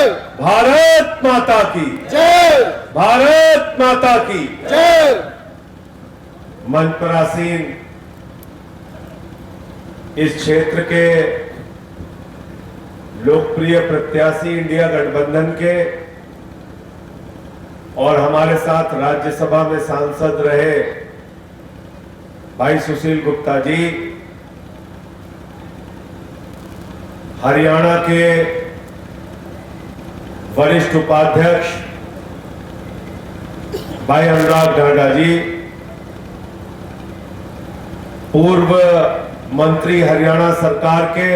जय। भारत माता की जय। भारत माता की जय। मंच पर आसीन इस क्षेत्र के लोकप्रिय प्रत्याशी इंडिया गठबंधन के और हमारे साथ राज्यसभा में सांसद रहे भाई सुशील गुप्ता जी, हरियाणा के वरिष्ठ उपाध्यक्ष भाई अनुराग ढांडा जी, पूर्व मंत्री हरियाणा सरकार के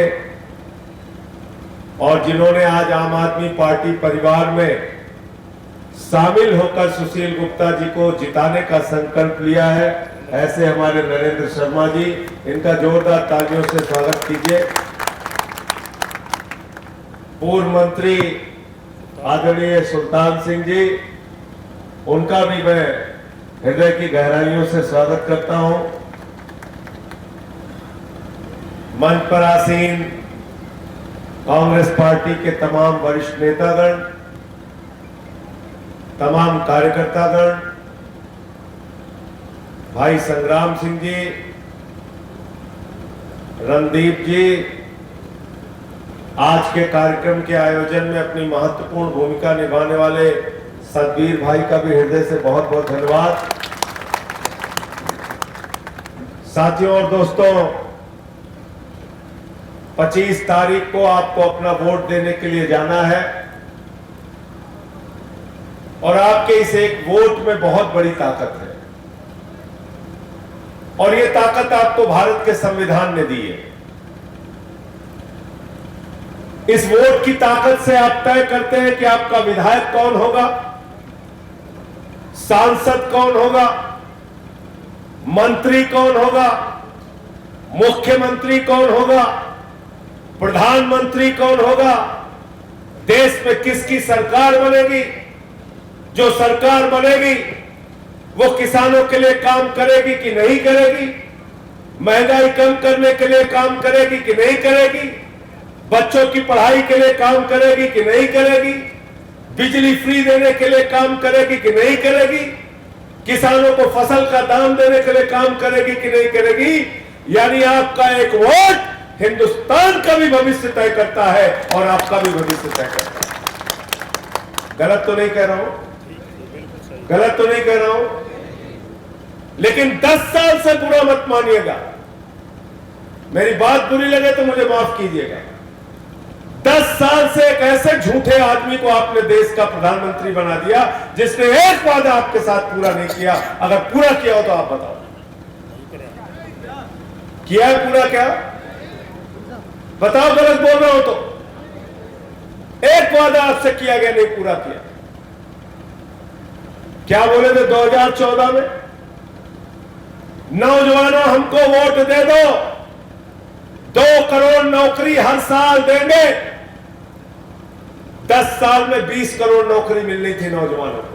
और जिन्होंने आज आम आदमी पार्टी परिवार में शामिल होकर सुशील गुप्ता जी को जिताने का संकल्प लिया है, ऐसे हमारे नरेंद्र शर्मा जी, इनका जोरदार तालियों से स्वागत कीजिए। पूर्व मंत्री आदरणीय सुल्तान सिंह जी, उनका भी मैं हृदय की गहराइयों से स्वागत करता हूं। मंच पर आसीन कांग्रेस पार्टी के तमाम वरिष्ठ नेतागण, तमाम कार्यकर्तागण, भाई संग्राम सिंह जी, रणदीप जी, आज के कार्यक्रम के आयोजन में अपनी महत्वपूर्ण भूमिका निभाने वाले सतबीर भाई का भी हृदय से बहुत बहुत धन्यवाद। साथियों और दोस्तों, 25 तारीख को आपको अपना वोट देने के लिए जाना है और आपके इस एक वोट में बहुत बड़ी ताकत है और ये ताकत आपको भारत के संविधान ने दी है। इस वोट की ताकत से आप तय करते हैं कि आपका विधायक कौन होगा, सांसद कौन होगा, मंत्री कौन होगा, मुख्यमंत्री कौन होगा, प्रधानमंत्री कौन होगा, देश में किसकी सरकार बनेगी। जो सरकार बनेगी वो किसानों के लिए काम करेगी कि नहीं करेगी, महंगाई कम करने के लिए काम करेगी कि नहीं करेगी, बच्चों की पढ़ाई के लिए काम करेगी कि नहीं करेगी, बिजली फ्री देने के लिए काम करेगी कि नहीं करेगी, किसानों को फसल का दाम देने के लिए काम करेगी कि नहीं करेगी। यानी आपका एक वोट हिंदुस्तान का भी भविष्य तय करता है और आपका भी भविष्य तय करता है। गलत तो नहीं कह रहा हूं, गलत तो नहीं कह रहा हूं, लेकिन 10 साल से बुरा मत मानिएगा, मेरी बात बुरी लगे तो मुझे माफ कीजिएगा। 10 साल से एक ऐसे झूठे आदमी को आपने देश का प्रधानमंत्री बना दिया जिसने एक वादा आपके साथ पूरा नहीं किया। अगर पूरा किया हो तो आप बताओ, किया है पूरा? क्या बताओ, गलत बोल रहा हो तो। एक वादा आपसे किया गया, नहीं पूरा किया। क्या बोले थे 2014 में? नौजवानों हमको वोट दे दो, 2 करोड़ नौकरी हर साल देंगे। 10 साल में 20 करोड़ नौकरी मिलनी थी नौजवानों को,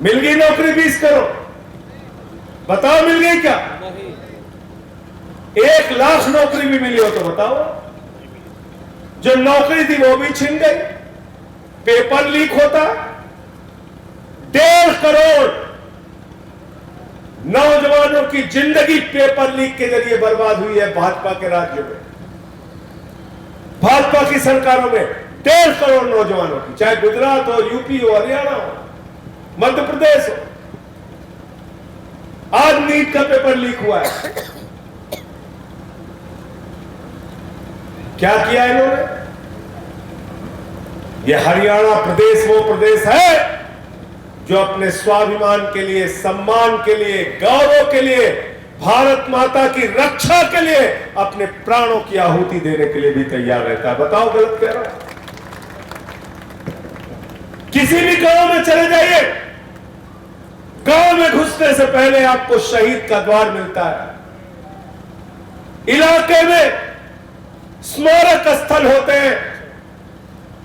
मिल गई नौकरी 20 करोड़? बताओ मिल गई क्या? 1 लाख नौकरी भी मिली हो तो बताओ। जो नौकरी थी वो भी छिन गई, पेपर लीक होता। 1.5 करोड़ नौजवानों की जिंदगी पेपर लीक के जरिए बर्बाद हुई है भाजपा के राज्यों में, भाजपा की सरकारों में। 1.5 करोड़ नौजवानों की, चाहे गुजरात हो, यूपी हो, हरियाणा हो, मध्य प्रदेश हो। आज नीट का पेपर लीक हुआ है। क्या किया इन्होंने? यह हरियाणा प्रदेश वो प्रदेश है जो अपने स्वाभिमान के लिए, सम्मान के लिए, गौरव के लिए, भारत माता की रक्षा के लिए अपने प्राणों की आहुति देने के लिए भी तैयार रहता है। बताओ गलत कह रहा हूं? किसी भी गांव में चले जाइए, गांव में घुसने से पहले आपको शहीद का द्वार मिलता है। इलाके में स्मारक स्थल होते हैं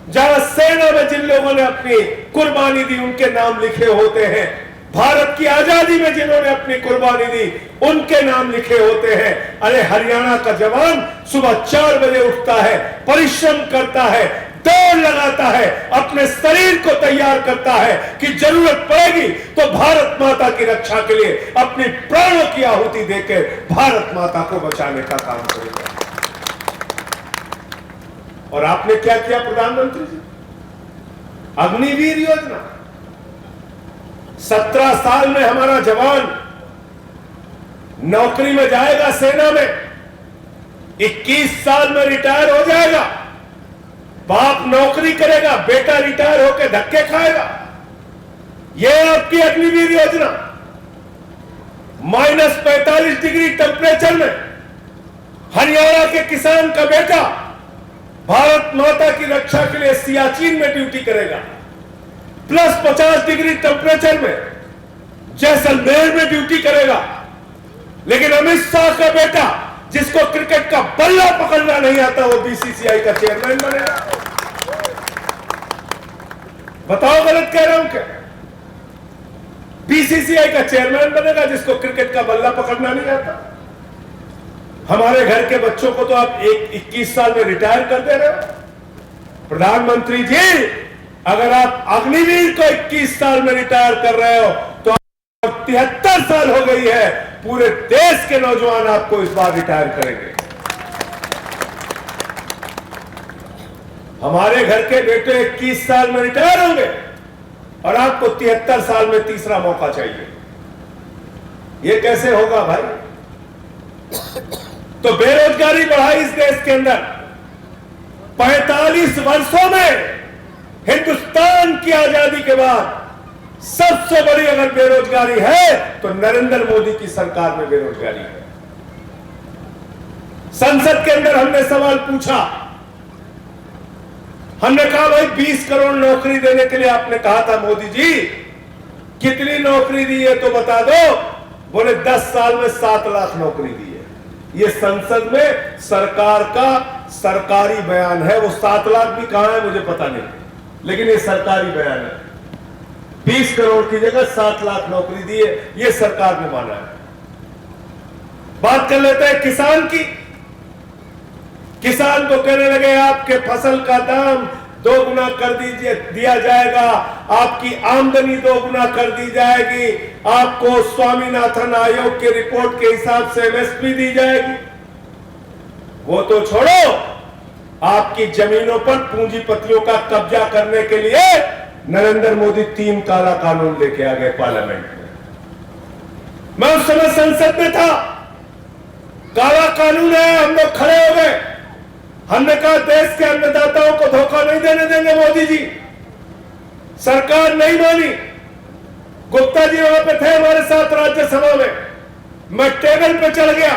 जहां सेना में जिन लोगों ने अपनी कुर्बानी दी उनके नाम लिखे होते हैं। भारत की आजादी में जिन्होंने अपनी कुर्बानी दी उनके नाम लिखे होते हैं। अरे हरियाणा का जवान सुबह 4 बजे उठता है, परिश्रम करता है, दौड़ लगाता है, अपने शरीर को तैयार करता है कि जरूरत पड़ेगी तो भारत माता की रक्षा के लिए अपनी प्राणों की आहुति देकर भारत माता को बचाने का काम करेगा। और आपने क्या किया प्रधानमंत्री जी? अग्निवीर योजना। 17 साल में हमारा जवान नौकरी में जाएगा सेना में, 21 साल में रिटायर हो जाएगा, बाप नौकरी करेगा, बेटा रिटायर होकर धक्के खाएगा। यह आपकी अग्निवीर योजना। -45 डिग्री टेम्परेचर में हरियाणा के किसान का बेटा भारत माता की रक्षा के लिए सियाचिन में ड्यूटी करेगा। +50 डिग्री टेम्परेचर में जैसलमेर में ड्यूटी करेगा। लेकिन अमित शाह का बेटा, जिसको क्रिकेट का बल्ला पकड़ना नहीं आता, वो बीसीसीआई का चेयरमैन बनेगा। बताओ गलत कह रहा हूं क्या? बीसीसीआई का चेयरमैन बनेगा जिसको क्रिकेट का बल्ला पकड़ना नहीं आता। हमारे घर के बच्चों को तो आप 21 साल में रिटायर कर दे रहे हो। प्रधानमंत्री जी, अगर आप अग्निवीर को 21 साल में रिटायर कर रहे हो तो 73 साल हो गई है, पूरे देश के नौजवान आपको इस बार रिटायर करेंगे। हमारे घर के बेटे 21 साल में रिटायर होंगे और आपको 73 साल में तीसरा मौका चाहिए। यह कैसे होगा भाई? तो बेरोजगारी बढ़ाई इस देश के अंदर। 45 वर्षों में हिंदुस्तान की आजादी के बाद सबसे बड़ी अगर बेरोजगारी है तो नरेंद्र मोदी की सरकार में बेरोजगारी है। संसद के अंदर हमने सवाल पूछा, हमने कहा भाई 20 करोड़ नौकरी देने के लिए आपने कहा था मोदी जी, कितनी नौकरी दी है तो बता दो। बोले 10 साल में 7 लाख नौकरी दी है। ये संसद में सरकार का सरकारी बयान है। वो 7 लाख भी कहां है मुझे पता नहीं, लेकिन ये सरकारी बयान है। 20 करोड़ की जगह 7 लाख नौकरी दी है, ये सरकार ने माना है। बात कर लेते हैं किसान की। किसान को कहने लगे आपके फसल का दाम 2 गुना कर दिया जाएगा, आपकी आमदनी 2 गुना कर दी जाएगी, आपको स्वामीनाथन आयोग की रिपोर्ट के हिसाब से एमएसपी दी जाएगी। वो तो छोड़ो, आपकी जमीनों पर पूंजीपतियों का कब्जा करने के लिए नरेंद्र मोदी 3 काला कानून लेके आ गए पार्लियामेंट में। मैं उस समय संसद में था। काला कानून है, हम लोग खड़े हो गए। हमने कहा देश के अन्नदाताओं को धोखा नहीं देने देंगे मोदी जी। सरकार नहीं मानी। गुप्ता जी वहां पे थे हमारे साथ राज्यसभा में। मैं टेबल पे चढ़ गया,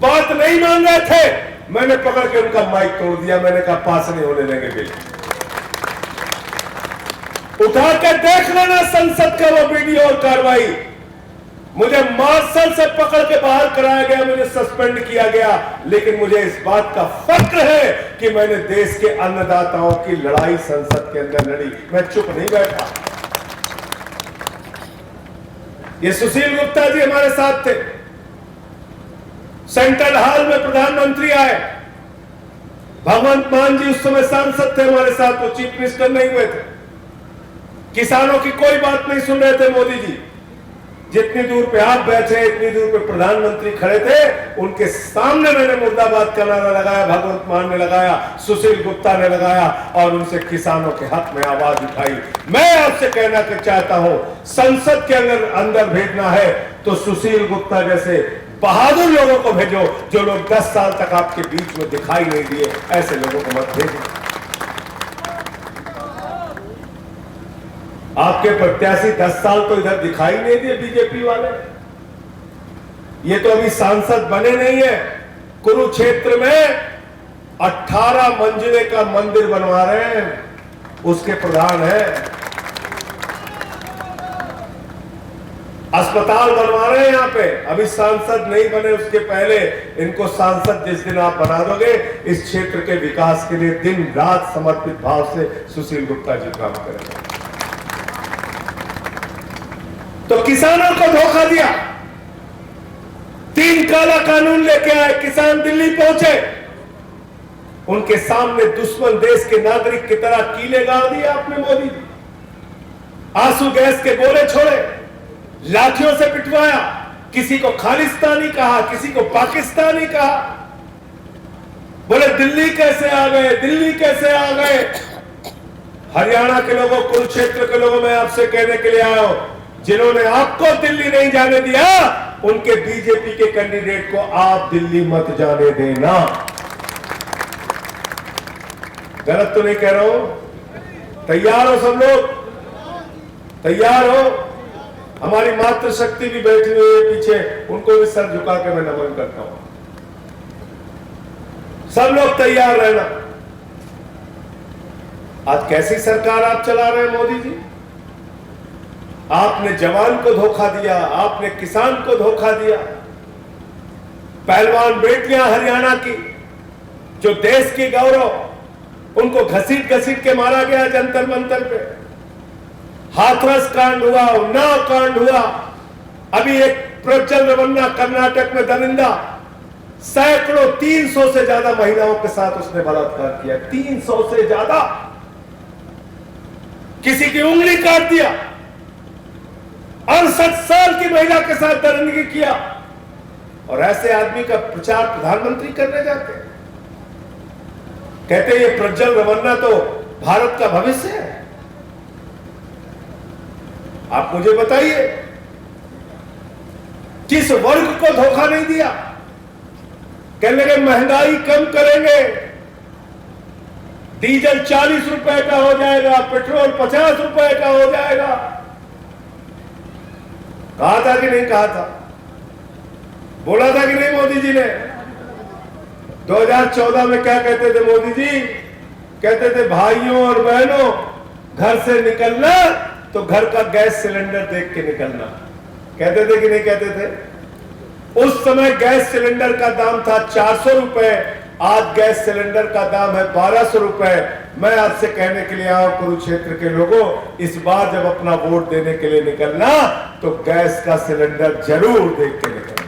बात नहीं मान रहे थे, मैंने पकड़ के उनका माइक तोड़ दिया। मैंने कहा पास नहीं होने देंगे बिल। उठा के देख लेना संसद का वो वीडियो और कार्रवाई। मुझे मार्शल से पकड़ के बाहर कराया गया, मुझे सस्पेंड किया गया, लेकिन मुझे इस बात का फक्र है कि मैंने देश के अन्नदाताओं की लड़ाई संसद के अंदर लड़ी। मैं चुप नहीं बैठा। ये सुशील गुप्ता जी हमारे साथ थे। सेंट्रल हॉल में प्रधानमंत्री आए, भगवंत मान जी उस समय सांसद थे हमारे साथ, वो चीफ मिनिस्टर नहीं हुए थे। किसानों की कोई बात नहीं सुन रहे थे मोदी जी। जितनी दूर पे आप बैठे, इतनी दूर पे प्रधानमंत्री खड़े थे, उनके सामने मैंने मुर्दाबाद का नारा लगाया, भगवंत मान ने लगाया, सुशील गुप्ता ने लगाया और उनसे किसानों के हक में आवाज उठाई। मैं आपसे कहना चाहता हूं, संसद के अंदर भेजना है तो सुशील गुप्ता जैसे बहादुर लोगों को भेजो, जो लोग 10 साल तक आपके बीच में दिखाई नहीं दिए। ऐसे लोगों को मत भेजो। आपके प्रत्याशी 10 साल तो इधर दिखाई नहीं दिए बीजेपी वाले। ये तो अभी सांसद बने नहीं है। कुरुक्षेत्र में 18 मंजिले का मंदिर बनवा रहे हैं, उसके प्रधान है। अस्पताल बनवा रहे हैं यहां पे, अभी सांसद नहीं बने। उसके पहले इनको सांसद जिस दिन आप बना दोगे, इस क्षेत्र के विकास के लिए दिन रात समर्पित भाव से सुशील गुप्ता जी काम करेंगे। तो किसानों को धोखा दिया, 3 काला कानून लेके आए। किसान दिल्ली पहुंचे, उनके सामने दुश्मन देश के नागरिक की तरह कीले गाड़ दिए आपने मोदी जी। आंसू गैस के गोले छोड़े, लाठियों से पिटवाया, किसी को खालिस्तानी कहा, किसी को पाकिस्तानी कहा। बोले दिल्ली कैसे आ गए, दिल्ली कैसे आ गए। हरियाणा के लोगों, कुरुक्षेत्र के लोगों, मैं आपसे कहने के लिए आया हूं, जिन्होंने आपको दिल्ली नहीं जाने दिया, उनके बीजेपी के कैंडिडेट को आप दिल्ली मत जाने देना। गलत तो नहीं कह रहा हूं? तैयार हो सब लोग? तैयार हो? हमारी मातृशक्ति भी बैठी हुई है पीछे, उनको भी सर झुका के मैं नमन करता हूं। सब लोग तैयार रहना। आज कैसी सरकार आप चला रहे हैं मोदी जी? आपने जवान को धोखा दिया, आपने किसान को धोखा दिया। पहलवान बेटियां हरियाणा की, जो देश की गौरव, उनको घसीट घसीट के मारा गया जंतर मंतर पे। हाथरस कांड हुआ, उन्नाव कांड हुआ, अभी एक प्रज्वल रेवन्ना कर्नाटक में दरिंदा, सैकड़ों 300 से ज्यादा महिलाओं के साथ उसने बलात्कार किया। 300 से ज्यादा, किसी की उंगली काट दिया। 68 साल की महिला के साथ दरिंदगी किया, और ऐसे आदमी का प्रचार प्रधानमंत्री करने जाते हैं। कहते ये प्रज्वल रेवन्ना तो भारत का भविष्य है। आप मुझे बताइए, किस वर्ग को धोखा नहीं दिया? कहने लगे महंगाई कम करेंगे, डीजल 40 रुपए का हो जाएगा, पेट्रोल 50 रुपए का हो जाएगा। कहा था कि नहीं कहा था? बोला था कि नहीं मोदी जी ने? 2014 में क्या कहते थे मोदी जी? कहते थे भाइयों और बहनों, घर से निकलना तो घर का गैस सिलेंडर देख के निकलना। कहते थे कि नहीं कहते थे? उस समय गैस सिलेंडर का दाम था 400 रुपए, आज गैस सिलेंडर का दाम है 1200 रुपए। मैं आपसे कहने के लिए आया कुरुक्षेत्र के लोगों, इस बार जब अपना वोट देने के लिए निकलना तो गैस का सिलेंडर जरूर देख के निकलना,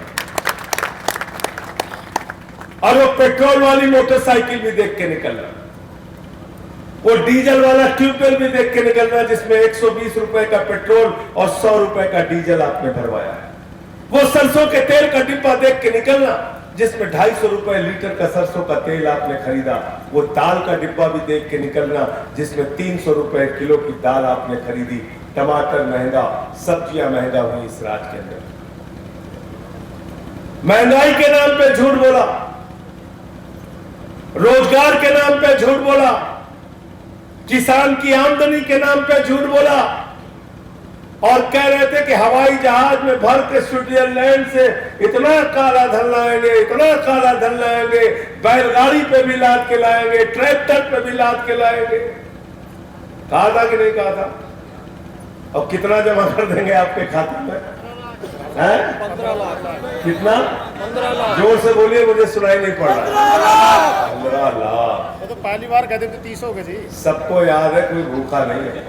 और वो पेट्रोल वाली मोटरसाइकिल भी देख के निकलना, वो डीजल वाला ट्यूबवेल भी देख के निकलना जिसमें 120 रुपए का पेट्रोल और 100 रुपए का डीजल आपने भरवाया है। वो सरसों के तेल का डिब्बा देख के निकलना जिसमें 250 रुपए लीटर का सरसों का तेल आपने खरीदा। वो दाल का डिब्बा भी देख के निकलना जिसमें 300 रुपए किलो की दाल आपने खरीदी। टमाटर महंगा, सब्जियां महंगा हुई इस राज्य के अंदर। महंगाई के नाम पे झूठ बोला, रोजगार के नाम पे झूठ बोला, किसान की आमदनी के नाम पे झूठ बोला, और कह रहे थे कि हवाई जहाज में भर के स्विट्जरलैंड से इतना काला धन लाएंगे, इतना काला धन लाएंगे, बैलगाड़ी पे भी लाद के लाएंगे, ट्रैक्टर पे भी लाद के लाएंगे। कहा था कि नहीं कहा था? और कितना जमा कर देंगे आपके खाते में? 15 लाख। कितना? 15 लाख। जोर से बोलिए, मुझे सुनाई नहीं पड़ रहा। 15 लाख तो पहली बार कहते थे 30 हो गए जी। सबको याद है, कोई भूखा नहीं है,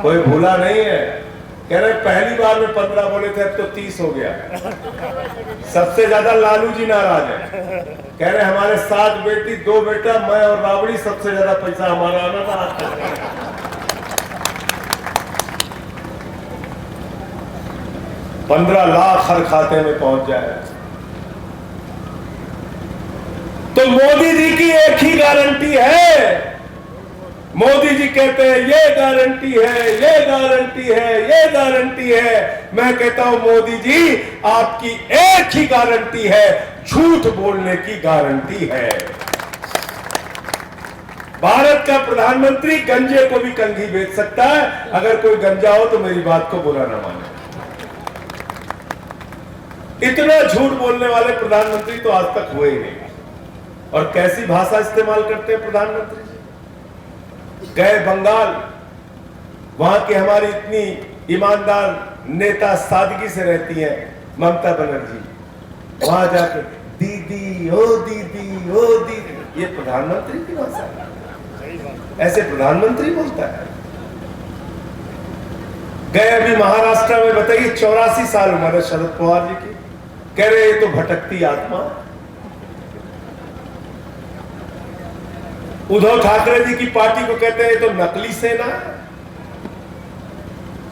कोई भूला नहीं है। कह रहे पहली बार में 15 बोले थे, अब तो 30 हो गया। सबसे ज्यादा लालू जी नाराज है। कह रहे हमारे 7 बेटी 2 बेटा, मैं और राबड़ी, सबसे ज्यादा पैसा हमारा आना था। 15 लाख हर खाते में पहुंच जाए। तो मोदी जी की एक ही गारंटी है। मोदी जी कहते हैं ये गारंटी है, ये गारंटी है, ये गारंटी है। मैं कहता हूं मोदी जी, आपकी एक ही गारंटी है, झूठ बोलने की गारंटी है। भारत का प्रधानमंत्री गंजे को भी कंघी बेच सकता है। अगर कोई गंजा हो तो मेरी बात को बुरा ना माने। इतना झूठ बोलने वाले प्रधानमंत्री तो आज तक हुए ही नहीं। और कैसी भाषा इस्तेमाल करते हैं प्रधानमंत्री जी? गए बंगाल, वहां की हमारी इतनी ईमानदार नेता सादगी से रहती है ममता बनर्जी, वहां जाके दीदी ओ दीदी ओ दीदी, ये प्रधानमंत्री की भाषा है? ऐसे प्रधानमंत्री बोलता है? गए अभी महाराष्ट्र में, बताइए 84 साल उम्र है शरद पवार जी की, कह रहे ये तो भटकती आत्मा। उद्धव ठाकरे जी की पार्टी को कहते हैं तो नकली सेना है।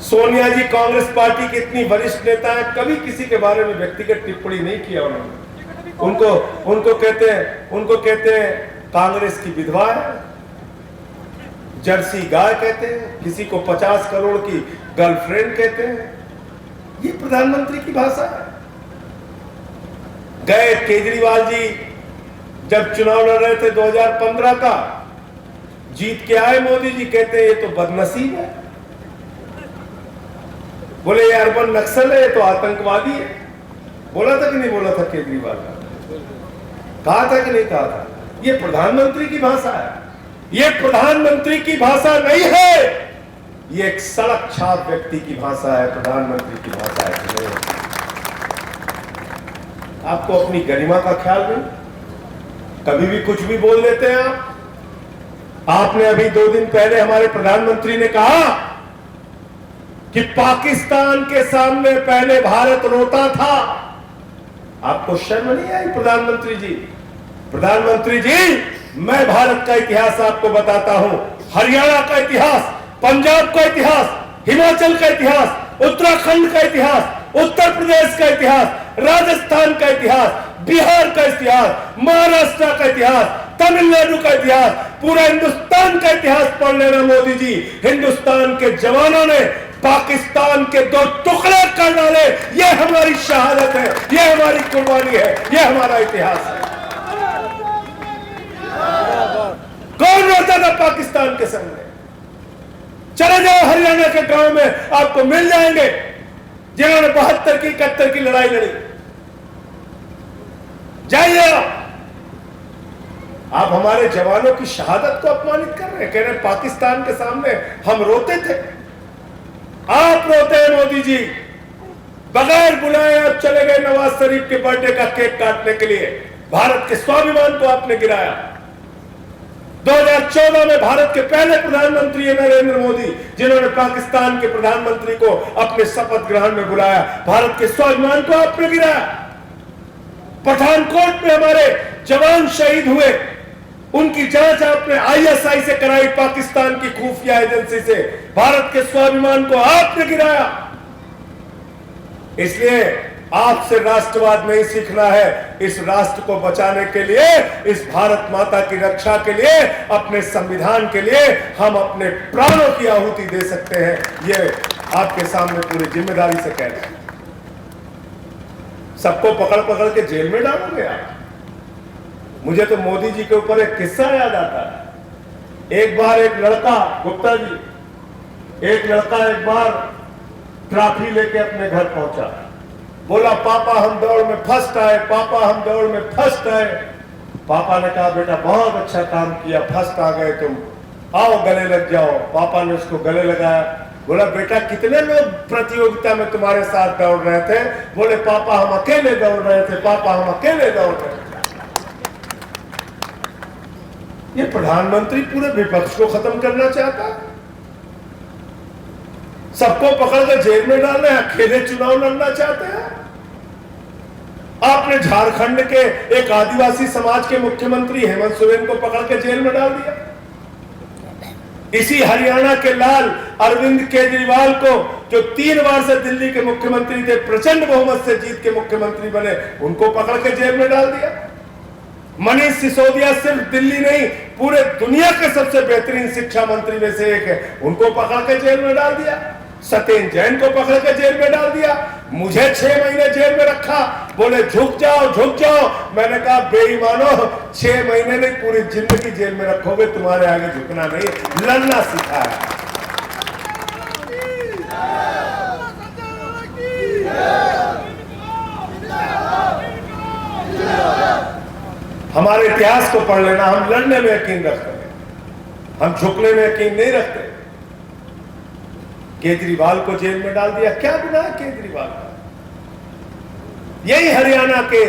सोनिया जी कांग्रेस पार्टी के इतनी वरिष्ठ नेता है, कभी किसी के बारे में व्यक्तिगत टिप्पणी नहीं किया उन्होंने। उनको कहते हैं कांग्रेस की विधवा है, जर्सी गाय कहते हैं, किसी को 50 करोड़ की गर्लफ्रेंड कहते हैं। ये प्रधानमंत्री की भाषा है। गए केजरीवाल जी जब चुनाव लड़ रहे थे 2015 का, जीत के आए मोदी जी, कहते हैं ये तो बदनसीब है, बोले ये अर्बन नक्सल है, ये तो आतंकवादी है। बोला था कि नहीं बोला था केजरीवाल का? कहा था कि नहीं कहा था? ये प्रधानमंत्री की भाषा है। ये प्रधानमंत्री की भाषा नहीं है, ये एक सड़क छाप व्यक्ति की भाषा है, प्रधानमंत्री की भाषा है। आपको अपनी गरिमा का ख्याल नहीं, कभी भी कुछ भी बोल देते हैं आप। आपने अभी 2 दिन पहले हमारे प्रधानमंत्री ने कहा कि पाकिस्तान के सामने पहले भारत रोता था। आपको शर्म नहीं आई प्रधानमंत्री जी? प्रधानमंत्री जी, मैं भारत का इतिहास आपको बताता हूं, हरियाणा का इतिहास, पंजाब का इतिहास, हिमाचल का इतिहास, उत्तराखंड का इतिहास, उत्तर प्रदेश का इतिहास, राजस्थान का इतिहास, बिहार का इतिहास, महाराष्ट्र का इतिहास, तमिलनाडु का इतिहास, पूरा हिंदुस्तान का इतिहास पढ़ लेना मोदी जी। हिंदुस्तान के जवानों ने पाकिस्तान के 2 टुकड़े कर डाले। ये हमारी शहादत है, ये हमारी कुर्बानी है, ये हमारा इतिहास है। कौन रोता था पाकिस्तान के सामने? चले जाओ हरियाणा के गांव में, आपको मिल जाएंगे जिन्होंने 72 की 71 की लड़ाई लड़ी। जाइए आप हमारे जवानों की शहादत को अपमानित कर रहे हैं, कह रहे हैं पाकिस्तान के सामने हम रोते थे। आप रोते हैं मोदी जी, बगैर बुलाए आप चले गए नवाज शरीफ के बर्थडे का केक काटने के लिए। भारत के स्वाभिमान को आपने गिराया। 2014 में भारत के पहले प्रधानमंत्री है नरेंद्र मोदी, जिन्होंने पाकिस्तान के प्रधानमंत्री को अपने शपथ ग्रहण में बुलाया। भारत के स्वाभिमान को आपने गिराया। पठानकोट में हमारे जवान शहीद हुए, उनकी जांच आपने आईएसआई से कराई, पाकिस्तान की खुफिया एजेंसी से। भारत के स्वाभिमान को आपने गिराया। इसलिए आपसे राष्ट्रवाद नहीं सीखना है। इस राष्ट्र को बचाने के लिए, इस भारत माता की रक्षा के लिए, अपने संविधान के लिए हम अपने प्राणों की आहुति दे सकते हैं। ये आपके सामने पूरी जिम्मेदारी से कह रहे हैं। सबको पकड़ पकड़ के जेल में डालोगे आप? मुझे तो मोदी जी के ऊपर एक किस्सा याद आता है। एक बार एक लड़का, गुप्ता जी, एक लड़का एक बार ट्रॉफी लेके अपने घर पहुंचा। बोला पापा हम दौड़ में फर्स्ट आए, पापा हम दौड़ में फर्स्ट आए। पापा ने कहा बेटा बहुत अच्छा काम किया, फर्स्ट आ गए तुम, आओ गले लग जाओ। पापा ने उसको गले लगाया। बोला बेटा कितने लोग प्रतियोगिता में तुम्हारे साथ दौड़ रहे थे? बोले पापा हम अकेले दौड़ रहे थे, पापा हम अकेले दौड़ रहे थे। ये प्रधानमंत्री पूरे विपक्ष को खत्म करना चाहता है, सबको पकड़ कर जेल में डालना है, अकेले चुनाव लड़ना चाहते हैं। आपने झारखंड के एक आदिवासी समाज के मुख्यमंत्री हेमंत सोरेन को पकड़ के जेल में डाल दिया। इसी हरियाणा के लाल अरविंद केजरीवाल को, जो 3 बार से दिल्ली के मुख्यमंत्री थे, प्रचंड बहुमत से जीत के मुख्यमंत्री बने, उनको पकड़ के जेल में डाल दिया। मनीष सिसोदिया सिर्फ दिल्ली नहीं, पूरे दुनिया के सबसे बेहतरीन शिक्षा मंत्री में से एक है, उनको पकड़ के जेल में डाल दिया। सत्येंद्र जैन को पकड़ के जेल में डाल दिया। मुझे 6 महीने जेल में रखा, बोले झुक जाओ झुक जाओ। मैंने कहा बेईमानो, 6 महीने नहीं पूरी जिंदगी जेल में रखोगे, तुम्हारे आगे झुकना नहीं, लड़ना सीखा है। हमारे इतिहास को पढ़ लेना, हम लड़ने में यकीन रखते हैं, हम झुकने में यकीन नहीं रखते। केजरीवाल को जेल में डाल दिया, क्या गुनाह है केजरीवाल का? यही हरियाणा के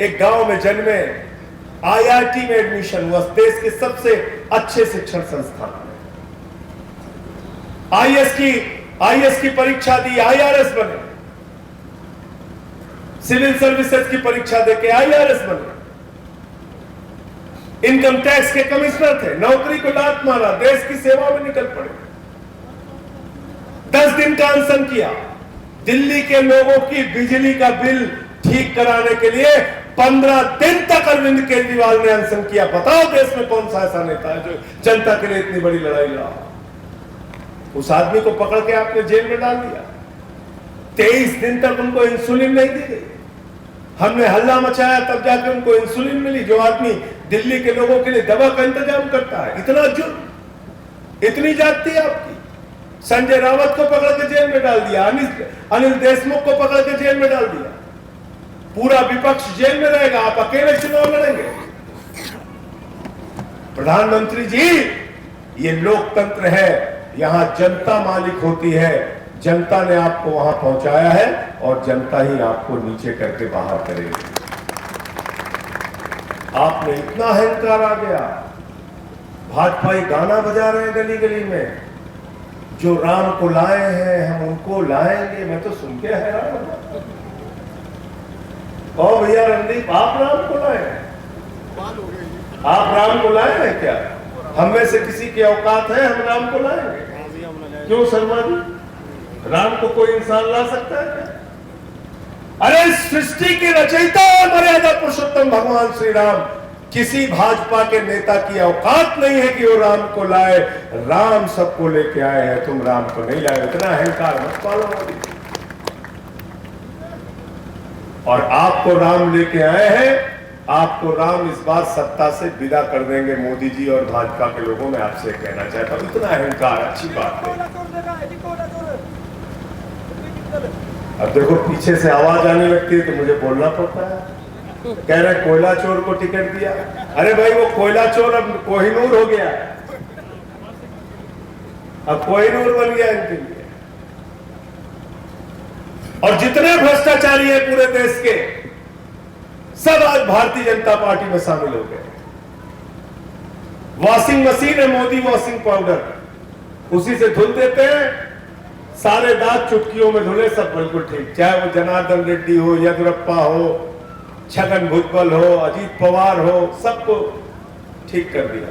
एक गांव में जन्मे, आईआईटी में एडमिशन हुआ, देश के सबसे अच्छे शिक्षण संस्थान में। आईएएस की परीक्षा दी, आईआरएस बने। सिविल सर्विसेज की परीक्षा देके आईआरएस बने। इनकम टैक्स के कमिश्नर थे, नौकरी को लात मारा, देश की सेवा में निकल पड़े। 10 दिन का अनशन किया। दिल्ली के लोगों की बिजली का बिल ठीक कराने के लिए 15 दिन तक अरविंद केजरीवाल ने अनशन किया। बताओ देश में कौन सा ऐसा नेता है जो जनता के लिए इतनी बड़ी लड़ाई लड़ा। उस आदमी को पकड़ के आपने जेल में डाल दिया। 23 दिन तक उनको इंसुलिन नहीं दी गई। हमने हल्ला मचाया, तब जाकर उनको इंसुलिन मिली। जो आदमी दिल्ली के लोगों के लिए दवा का इंतजाम करता है, इतना जुर्म, इतनी जाती है आपकी। संजय रावत को पकड़ के जेल में डाल दिया, अनिल देशमुख को पकड़ के जेल में डाल दिया। पूरा विपक्ष जेल में रहेगा, आप अकेले चुनाव लड़ेंगे। प्रधानमंत्री जी, ये लोकतंत्र है, यहां जनता मालिक होती है। जनता ने आपको वहां पहुंचाया है और जनता ही आपको नीचे करके बाहर करेगी। आपने इतना अहंकार आ गया। भाजपाई गाना बजा रहे हैं गली गली में, जो राम को लाए हैं हम उनको लाएंगे। मैं तो सुन के हैरान हूं। ओ भैया रणदीप, आप राम को लाए हैं? आप राम को लाए हैं क्या? हम में से किसी की औकात है हम राम को लाएंगे? क्यों शर्मा जी, राम को कोई इंसान ला सकता है क्या? अरे सृष्टि की रचयिता और मर्यादा पुरुषोत्तम भगवान श्री राम, किसी भाजपा के नेता की औकात नहीं है कि वो राम को लाए। राम सबको लेके आए हैं, तुम राम को नहीं लाए। इतना अहंकार मत पालो मोदी। और आपको राम लेके आए हैं, आपको राम इस बार सत्ता से विदा कर देंगे। मोदी जी और भाजपा के लोगों में आपसे कहना चाहता हूं, इतना अहंकार अच्छी बात है। अब देखो पीछे से आवाज आने लगती है तो मुझे बोलना पड़ता है। कह रहे कोयला चोर को टिकट दिया। अरे भाई, वो कोयला चोर अब कोहिनूर हो गया, अब कोहिनूर बन गया इनके लिए। और जितने भ्रष्टाचारी हैं पूरे देश के, सब आज भारतीय जनता पार्टी में शामिल हो गए। वॉशिंग मशीन है मोदी वॉशिंग पाउडर, उसी से धुल देते हैं, सारे दांत चुटकियों में धुले, सब बिल्कुल ठीक। चाहे वो जनार्दन रेड्डी हो, येदियुरप्पा हो, छगन भुजबल हो, अजीत पवार हो, सबको ठीक कर दिया।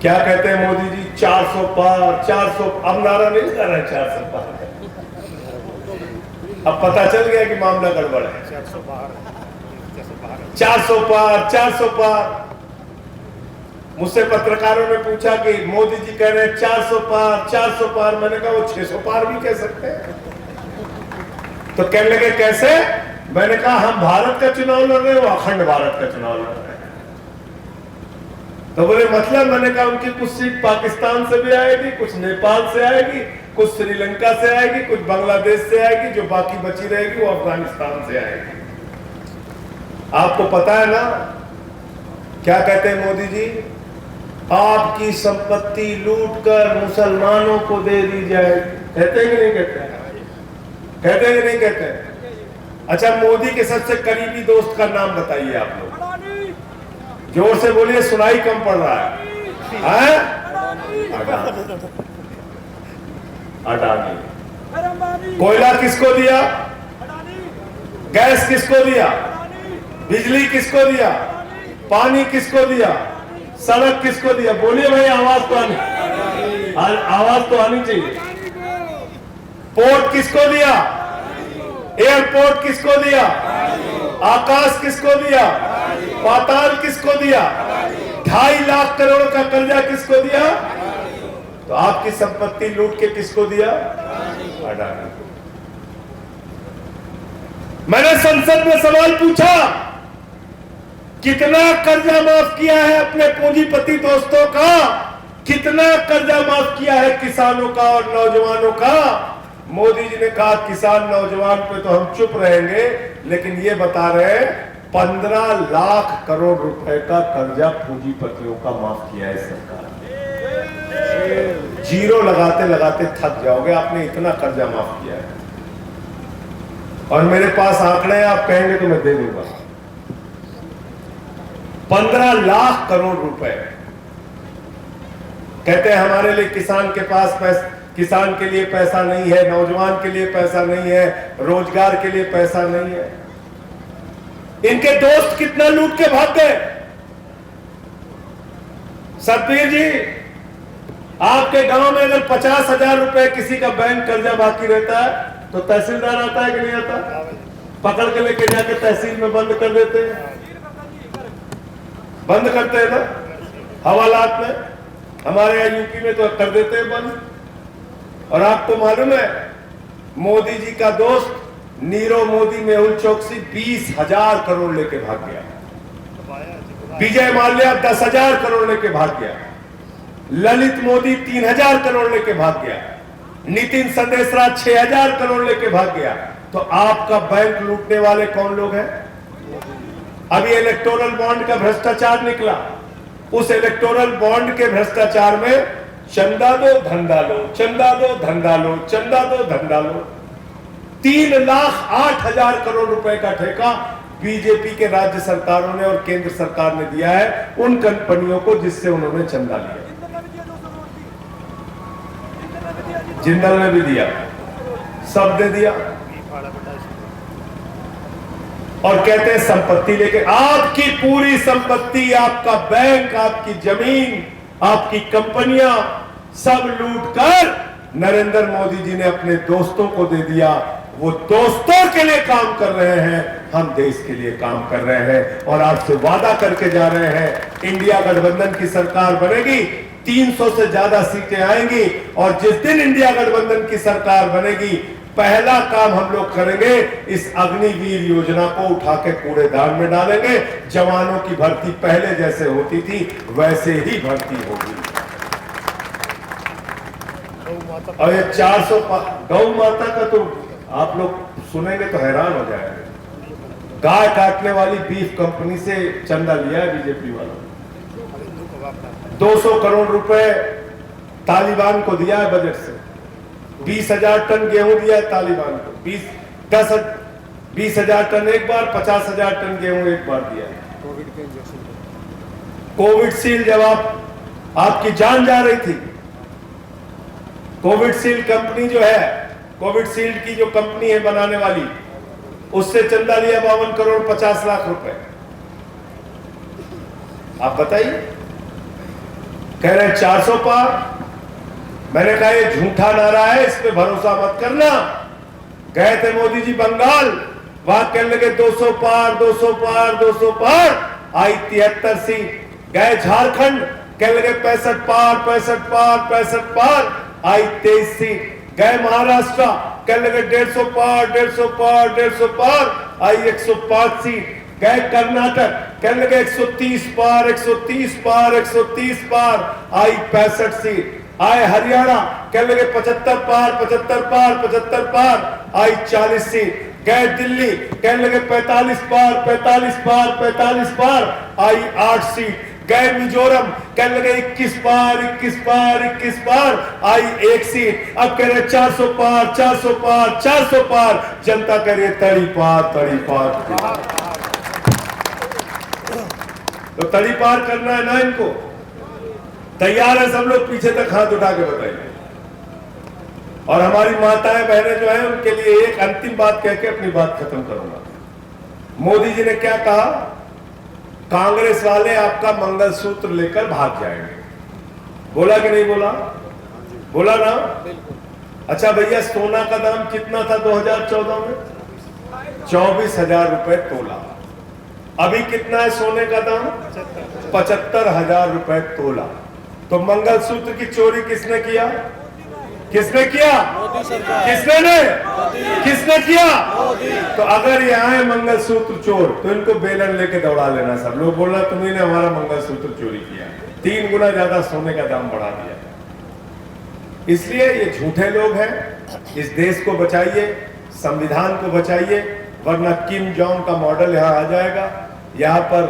क्या कहते हैं मोदी जी? 400 पार, 400। अब नारा नहीं कर रहे 400 पार। अब पता चल गया कि मामला गड़बड़ है। 400 पार, 400 पार। मुझसे पत्रकारों ने पूछा कि मोदी जी कह रहे हैं 400 पार, 400 पार। मैंने कहा वो 600 पार भी कह सकते हैं। तो कहने लगे कैसे? मैंने कहा हम भारत का चुनाव लड़ रहे हैं, वो अखंड भारत का चुनाव लड़ रहे हैं। तो बोले मतलब? मैंने कहा उनकी कुछ सीट पाकिस्तान से भी आएगी, कुछ नेपाल से आएगी, कुछ श्रीलंका से आएगी, कुछ बांग्लादेश से आएगी, जो बाकी बची रहेगी वो अफगानिस्तान से आएगी। आपको पता है ना क्या कहते हैं मोदी जी? आपकी संपत्ति लूटकर मुसलमानों को दे दी जाएगी। कहते हैं कि नहीं कहते? कहते हैं कि नहीं कहते? अच्छा, मोदी के सबसे करीबी दोस्त का नाम बताइए आप लोग। जोर से बोलिए, सुनाई कम पड़ रहा है। अडानी। कोयला किसको दिया? गैस किसको दिया? बिजली किसको दिया? पानी किसको दिया? सड़क किसको दिया? बोलिए भाई, आवाज तो आनी चाहिए। पोर्ट किसको दिया? एयरपोर्ट किसको दिया? आकाश किसको दिया? पाताल किसको दिया? 2.5 लाख करोड़ का कर्जा किसको दिया? तो आपकी संपत्ति लूट के किसको दिया? अडानी। मैंने संसद में सवाल पूछा, कितना कर्जा माफ किया है अपने पूंजीपति दोस्तों का? कितना कर्जा माफ किया है किसानों का और नौजवानों का? मोदी जी ने कहा किसान नौजवान पे तो हम चुप रहेंगे, लेकिन ये बता रहे हैं 15 लाख करोड़ रुपए का कर्जा पूंजीपतियों का माफ किया है सरकार ने। जीरो लगाते लगाते थक जाओगे, आपने इतना कर्जा माफ किया है। और मेरे पास आंकड़े हैं, आप कहेंगे तो मैं दे दूंगा। 15 लाख करोड़ रुपए। कहते हैं हमारे लिए किसान के पास पैसा, किसान के लिए पैसा नहीं है, नौजवान के लिए पैसा नहीं है, रोजगार के लिए पैसा नहीं है। इनके दोस्त कितना लूट के भाग गए। सतबीर जी, आपके गांव में अगर 50,000 रुपए किसी का बैंक कर्जा बाकी रहता है तो तहसीलदार आता है कि नहीं आता? पकड़ के लेके जाके तहसील में बंद कर देते हैं, बंद करते हैं ना हवालात में। हमारे यहाँ यूपी में तो कर देते हैं बंद। और आपको मालूम है, मोदी जी का दोस्त नीरव मोदी मेहुल चौकसी 20,000 करोड़ लेके भाग गया। विजय माल्या 10,000 करोड़ लेके भाग गया। ललित मोदी 3,000 करोड़ लेके भाग गया। नितिन संदेशराज 6,000 करोड़ लेके भाग गया। तो आपका बैंक लूटने वाले कौन लोग हैं? अभी इलेक्टोरल बॉन्ड का भ्रष्टाचार निकला। उस इलेक्टोरल बॉन्ड के भ्रष्टाचार में चंदा दो धंधा लो, चंदा दो धंधा लो, चंदा दो धंधा लो। 3,08,000 करोड़ रुपए का ठेका बीजेपी के राज्य सरकारों ने और केंद्र सरकार ने दिया है उन कंपनियों को जिससे उन्होंने चंदा लिया। जिंदल ने भी दिया, सब ने दिया। और कहते हैं संपत्ति लेके, आपकी पूरी संपत्ति, आपका बैंक, आपकी जमीन, आपकी कंपनियां सब लूट कर नरेंद्र मोदी जी ने अपने दोस्तों को दे दिया। वो दोस्तों के लिए काम कर रहे हैं, हम देश के लिए काम कर रहे हैं। और आपसे वादा करके जा रहे हैं, इंडिया गठबंधन की सरकार बनेगी, 300 से ज्यादा सीटें आएंगी। और जिस दिन इंडिया गठबंधन की सरकार बनेगी, पहला काम हम लोग करेंगे, इस अग्निवीर योजना को उठा के कूड़ेदान में डालेंगे। जवानों की भर्ती पहले जैसे होती थी वैसे ही भर्ती होगी। और ये 400 गौ माता का तो आप लोग सुनेंगे तो हैरान हो जाएंगे। गाय काटने वाली बीफ कंपनी से चंदा लिया है बीजेपी वालों ने। 200 करोड़ रुपए तालिबान को दिया है बजट से। 20,000 टन गेहूं दिया है तालिबान को। 20,000 टन एक बार, 50,000 टन गेहूं एक बार दिया है। कोविडशील्ड जब आपकी जान जा रही थी, कोविडशील्ड कंपनी जो है, कोविडशील्ड की जो कंपनी है बनाने वाली, उससे चंदा लिया 52 करोड़ 50 लाख रुपए। आप बताइए, कह रहे 400 पार। मैंने कहा ये झूठा नारा है, इस पे भरोसा मत करना। गए थे मोदी जी बंगाल, वहां कहने लगे 200 पार, 200 पार, 200 पार, आई 73 सीट। गए झारखंड, कहने लगे 65 पार, 65 पार, 65 पार, आई 23 सीट। गए महाराष्ट्र, कहने लगे 150 पार, 150 पार, 150 पार, आई 105 सीट। गए कर्नाटक, कहने लगे 130 पार, 130 पार, 130 पार, आई 65 सीट। आए हरियाणा, कहने लगे 75 पार, 75 पार, 75 पार, आई 40 सीट। गए दिल्ली, कहने लगे 45 पार, 45 पार, 45 पार, आई 8 सीट। गए मिजोरम, कहने लगे 21 पार, 21 पार, 21 पार, आई 1 सीट। अब कह रहे 400 पार, 400 पार, 400 पार। जनता कह रही है तड़ी पार, तड़ी पार। तो तड़ी पार करना है ना इनको? तैयार है सब लोग? पीछे तक हाथ उठा के बताइए। और हमारी माताएं बहनें जो हैं उनके लिए एक अंतिम बात कह के अपनी बात खत्म करूंगा। मोदी जी ने क्या कहा? कांग्रेस वाले आपका मंगलसूत्र लेकर भाग जाएंगे। बोला कि नहीं बोला? बोला ना? अच्छा भैया, सोना का दाम कितना था 2014 में? 24,000 रुपए तोला। अभी कितना है सोने का दाम? 75,000 रुपए तोला। तो मंगलसूत्र की चोरी किसने किया? किसने किया? किसने ने? किसने किया? तो अगर ये आए मंगलसूत्र चोर तो इनको बेलन लेके दौड़ा लेना। सब लोग बोलना तुम्ही ने हमारा मंगलसूत्र चोरी किया। 3 गुना ज्यादा सोने का दाम बढ़ा दिया। इसलिए ये झूठे लोग हैं। इस देश को बचाइए, संविधान को बचाइए, वरना किम जोंग का मॉडल यहाँ आ जाएगा, यहाँ पर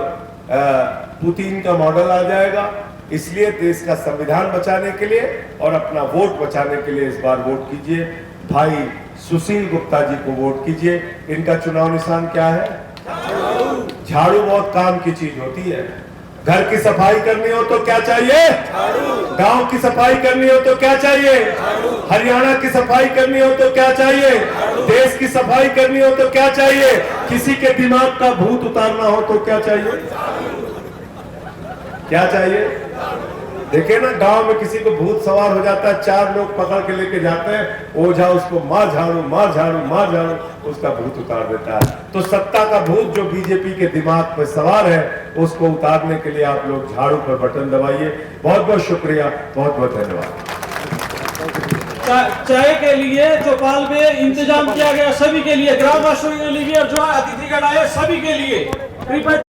पुतिन का मॉडल आ जाएगा। इसलिए देश का संविधान बचाने के लिए और अपना वोट बचाने के लिए इस बार वोट कीजिए। भाई सुशील गुप्ता जी को वोट कीजिए। इनका चुनाव निशान क्या है? झाड़ू बहुत काम की चीज होती है। घर की सफाई करनी हो तो क्या चाहिए? गांव की सफाई करनी हो तो क्या चाहिए? हरियाणा की सफाई करनी हो तो क्या चाहिए? देश की सफाई करनी हो तो क्या चाहिए? किसी के दिमाग का भूत उतारना हो तो क्या चाहिए? क्या चाहिए? देखिए ना, गांव में किसी को भूत सवार हो जाता है, 4 लोग पकड़ के लेके जाते हैं, ओझा उसको मार झाड़ू मार झाड़ू मार झाड़ू, उसका भूत उतार देता है। तो सत्ता का भूत जो बीजेपी के दिमाग पर सवार है, उसको उतारने के लिए आप लोग झाड़ू पर बटन दबाइए। बहुत बहुत शुक्रिया, बहुत बहुत धन्यवाद। चाय के लिए चौपाल में इंतजाम किया गया सभी के लिए, ग्राम वासियों के लिए और जो अतिथिगण आए सभी के लिए।